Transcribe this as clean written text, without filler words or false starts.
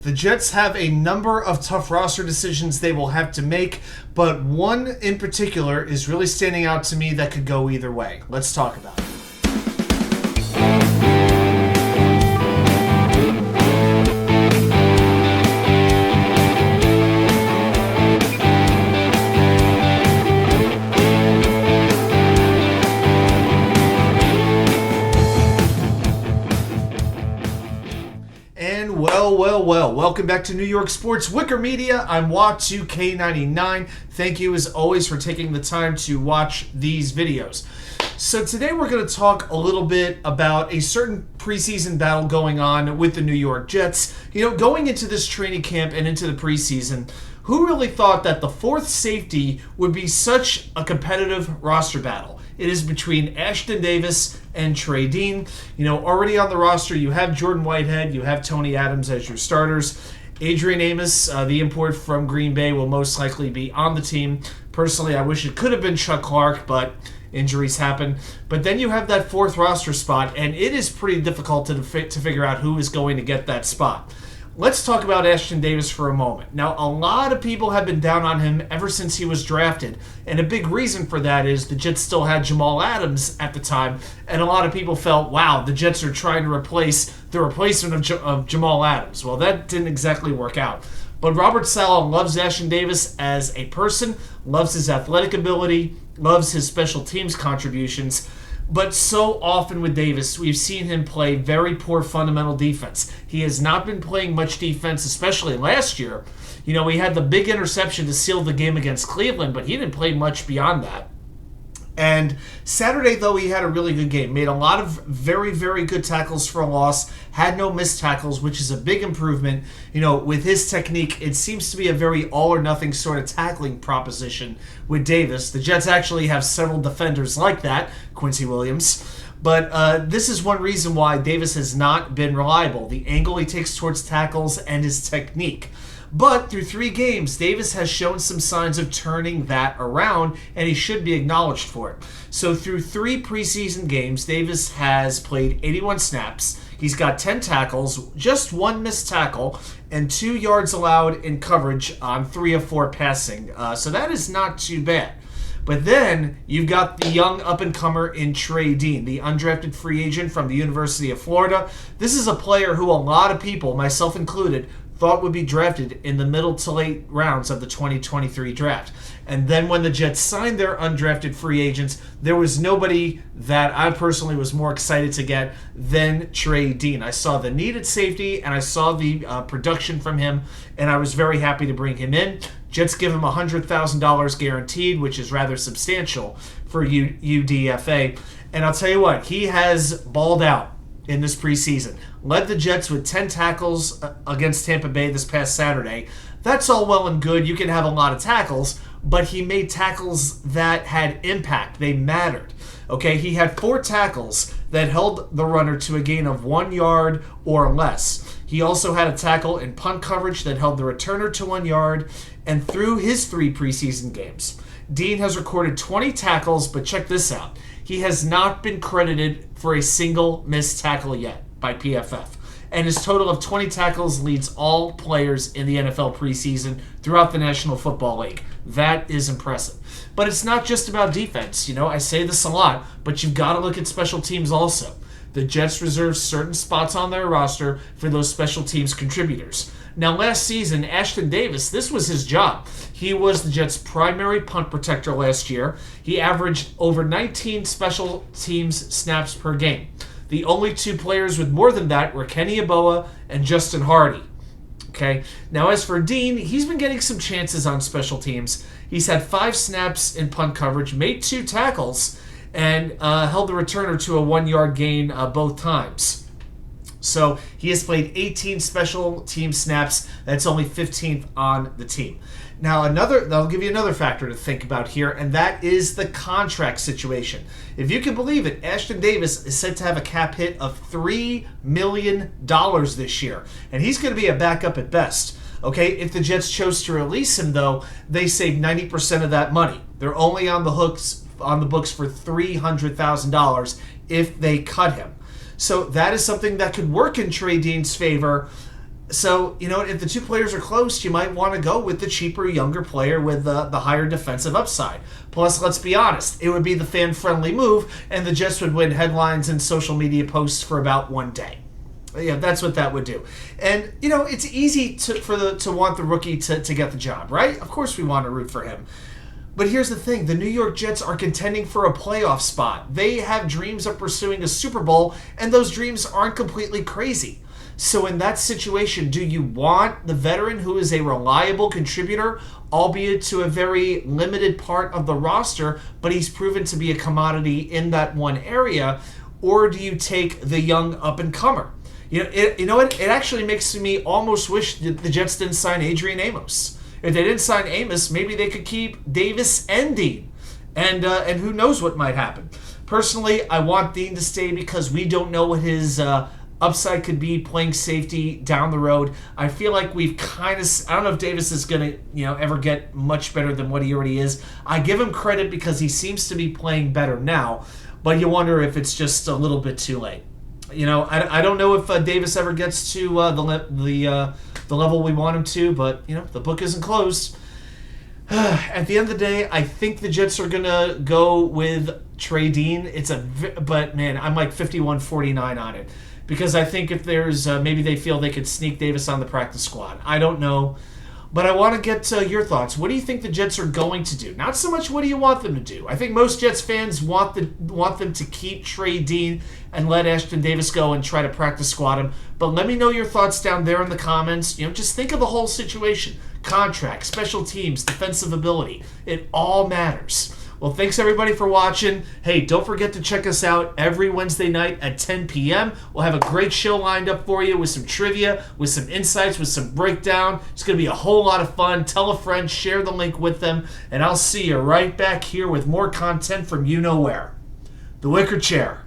The Jets have a number of tough roster decisions they will have to make, but one in particular is really standing out to me that could go either way. Let's talk about it. Well. Welcome back to New York Sports WickerMedia. I'm Wa2K99. Thank you, as always, for taking the time to watch these videos. So today we're going to talk a little bit about a certain preseason battle going on with the New York Jets. You know, going into this training camp and into the preseason, who really thought that the fourth safety would be such a competitive roster battle? It is between ashtyndavis and Treydean. You know, already on the roster, you have Jordan Whitehead, you have Tony Adams as your starters. Adrian Amos, the import from Green Bay, will most likely be on the team. Personally, I wish it could have been Chuck Clark, but injuries happen. But then you have that fourth roster spot, and it is pretty difficult to figure out who is going to get that spot. Let's talk about ashtyndavis for a moment. Now, a lot of people have been down on him ever since he was drafted, and a big reason for that is the Jets still had Jamal Adams at the time, and a lot of people felt, wow, the Jets are trying to replace the replacement of Jamal Adams. Well, that didn't exactly work out. But Robert Saleh loves ashtyndavis as a person, loves his athletic ability, loves his special teams contributions. But so often with Davis, we've seen him play very poor fundamental defense. He has not been playing much defense, especially last year. You know, he had the big interception to seal the game against Cleveland, but he didn't play much beyond that. And Saturday, though, he had a really good game. Made a lot of very, very good tackles for a loss. Had no missed tackles, which is a big improvement. You know, with his technique, it seems to be a very all-or-nothing sort of tackling proposition with Davis. The Jets actually have several defenders like that, Quincy Williams. But this is one reason why Davis has not been reliable. The angle he takes towards tackles and his technique. But through 3 games, Davis has shown some signs of turning that around, and he should be acknowledged for it. So through 3 preseason games, Davis has played 81 snaps. He's got 10 tackles, just 1 missed tackle, and 2 yards allowed in coverage on 3 of 4 passing. So that is not too bad. But then you've got the young up-and-comer in Treydean, the undrafted free agent from the University of Florida. This is a player who a lot of people, myself included, thought would be drafted in the middle to late rounds of the 2023 draft. And then when the Jets signed their undrafted free agents, there was nobody that I personally was more excited to get than Treydean. I saw the need at safety, and I saw the production from him, and I was very happy to bring him in. Jets give him $100,000 guaranteed, which is rather substantial for UDFA. And I'll tell you what, he has balled out in this preseason. Led the Jets with 10 tackles against Tampa Bay this past Saturday. That's all well and good. You can have a lot of tackles, but he made tackles that had impact. They mattered. Okay, he had 4 tackles that held the runner to a gain of 1 yard or less. He also had a tackle in punt coverage that held the returner to 1 yard. And through his 3 preseason games, Dean has recorded 20 tackles, but check this out. He has not been credited for a single missed tackle yet by PFF. And his total of 20 tackles leads all players in the NFL preseason throughout the National Football League. That is impressive. But it's not just about defense. You know, I say this a lot, but you've got to look at special teams also. The Jets reserve certain spots on their roster for those special teams contributors. Now, last season, ashtyndavis, this was his job. He was the Jets' primary punt protector last year. He averaged over 19 special teams snaps per game. The only 2 players with more than that were Kenny Yeboah and Justin Hardy. Okay. Now, as for Dean, he's been getting some chances on special teams. He's had 5 snaps in punt coverage, made 2 tackles, and held the returner to a 1-yard gain both times. So he has played 18 special team snaps. That's only 15th on the team. Now, I'll give you another factor to think about here, and that is the contract situation. If you can believe it, ashtyndavis is set to have a cap hit of $3 million this year, and he's going to be a backup at best. Okay, if the Jets chose to release him, though, they save 90% of that money. They're only on the books for $300,000 if they cut him. So that is something that could work in Treydean's favor So, if the two players are close, you might want to go with the cheaper, younger player with the higher defensive upside. Plus, let's be honest, it would be the fan-friendly move, and the Jets would win headlines and social media posts for about one day. Yeah, that's what that would do. And, it's easy to want the rookie to get the job, right? Of course we want to root for him. But here's the thing. The New York Jets are contending for a playoff spot. They have dreams of pursuing a Super Bowl, and those dreams aren't completely crazy. So in that situation, do you want the veteran who is a reliable contributor, albeit to a very limited part of the roster, but he's proven to be a commodity in that one area, or do you take the young up-and-comer? You know what? It actually makes me almost wish that the Jets didn't sign Adrian Amos. If they didn't sign Amos, maybe they could keep Davis and Dean. And who knows what might happen. Personally, I want Dean to stay because we don't know what his upside could be playing safety down the road. I feel like we've I don't know if Davis is going to, ever get much better than what he already is. I give him credit because he seems to be playing better now, but you wonder if it's just a little bit too late. I don't know if Davis ever gets to the level we want him to, but, the book isn't closed. At the end of the day, I think the Jets are going to go with treydean. But, man, I'm like 51-49 on it. Because I think if there's, maybe they feel they could sneak Davis on the practice squad. I don't know. But I want to get your thoughts. What do you think the Jets are going to do? Not so much what do you want them to do. I think most Jets fans want them to keep Trey and let Ashtyndavis go and try to practice squad him. But let me know your thoughts down there in the comments. Just think of the whole situation. Contract, special teams, defensive ability. It all matters. Well, thanks everybody for watching. Hey, don't forget to check us out every Wednesday night at 10 p.m. We'll have a great show lined up for you with some trivia, with some insights, with some breakdown. It's going to be a whole lot of fun. Tell a friend, share the link with them, and I'll see you right back here with more content from you know where. The Wicker Chair.